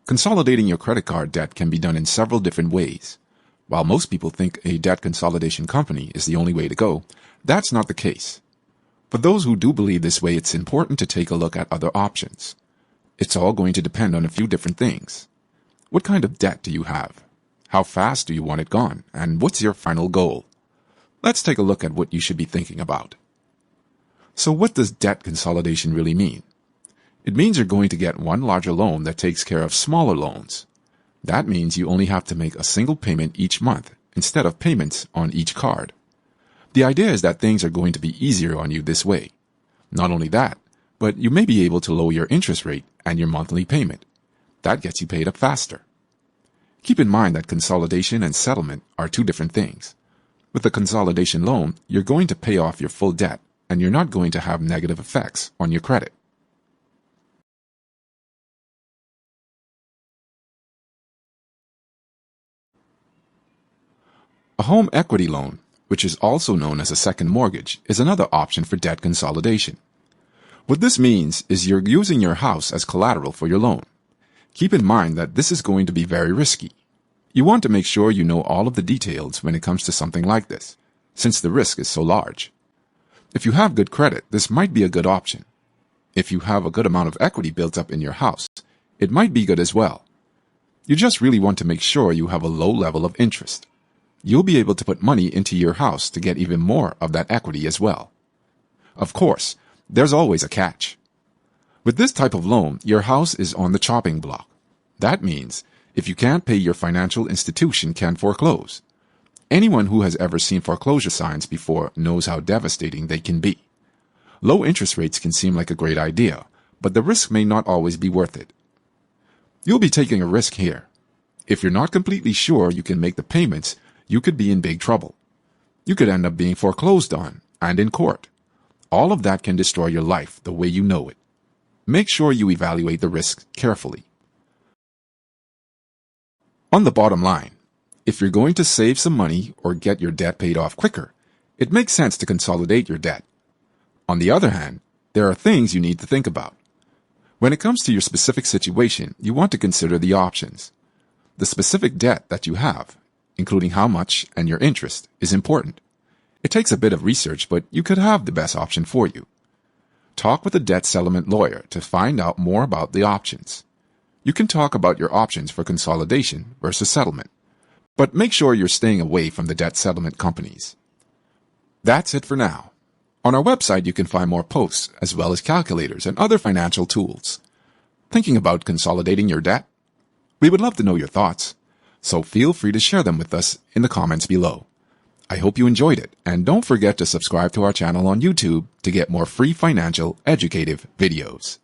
Consolidating your credit card debt can be done in several different ways. While most people think a debt consolidation company is the only way to go, that's not the case. For those who do believe this way, it's important to take a look at other options. It's all going to depend on a few different things. What kind of debt do you have? How fast do you want it gone? And what's your final goal? Let's take a look at what you should be thinking about. So what does debt consolidation really mean? It means you're going to get one larger loan that takes care of smaller loans. That means you only have to make a single payment each month instead of payments on each card. The idea is that things are going to be easier on you this way. Not only that, but you may be able to lower your interest rate and your monthly payment. That gets you paid up faster. Keep in mind that consolidation and settlement are two different things. With a consolidation loan, you're going to pay off your full debt and you're not going to have negative effects on your credit. A home equity loan, which is also known as a second mortgage, is another option for debt consolidation. What this means is you're using your house as collateral for your loan. Keep in mind that this is going to be very risky. You want to make sure you know all of the details when it comes to something like this, since the risk is so large. If you have good credit, this might be a good option. If you have a good amount of equity built up in your house, it might be good as well. You just really want to make sure you have a low level of interest. You'll be able to put money into your house to get even more of that equity as well. Of course, there's always a catch. With this type of loan, your house is on the chopping block. That means if you can't pay, your financial institution can foreclose. Anyone who has ever seen foreclosure signs before knows how devastating they can be. Low interest rates can seem like a great idea, but the risk may not always be worth it. You'll be taking a risk here. If you're not completely sure you can make the payments, you could be in big trouble. You could end up being foreclosed on and in court. All of that can destroy your life the way you know it. Make sure you evaluate the risks carefully. On the bottom line, if you're going to save some money or get your debt paid off quicker, it makes sense to consolidate your debt. On the other hand, there are things you need to think about. When it comes to your specific situation, you want to consider the options. The specific debt that you have, including how much and your interest, is important. It takes a bit of research, but you could have the best option for you. Talk with a debt settlement lawyer to find out more about the options. You can talk about your options for consolidation versus settlement, but make sure you're staying away from the debt settlement companies. That's it for now. On our website, you can find more posts as well as calculators and other financial tools. Thinking about consolidating your debt? We would love to know your thoughts, so feel free to share them with us in the comments below. I hope you enjoyed it, and don't forget to subscribe to our channel on YouTube to get more free financial educative videos.